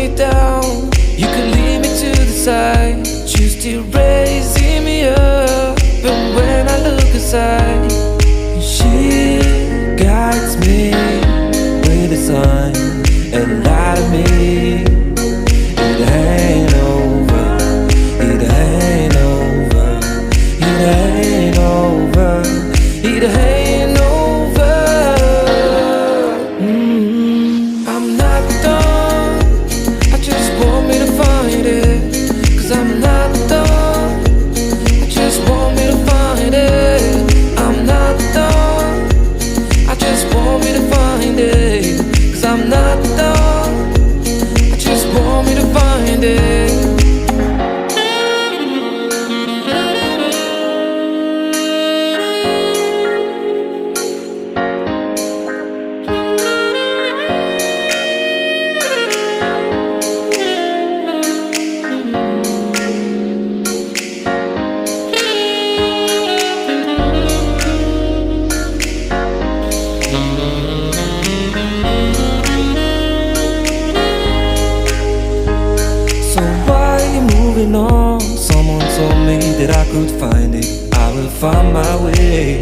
me down, you could lead me to the side. You're still raising me up, but when I look aside, she guides me with a sign and light of me. It ain't over, it ain't over, it ain't over, it ain't over. I'm not done, I just want me to find it. 'Cause I'm not done, I just want me to find it. I'm not done, I just want me to find it. 'Cause I'm not done, I just want me to find it. So why are you moving on? Someone told me that I could find it, I will find my way.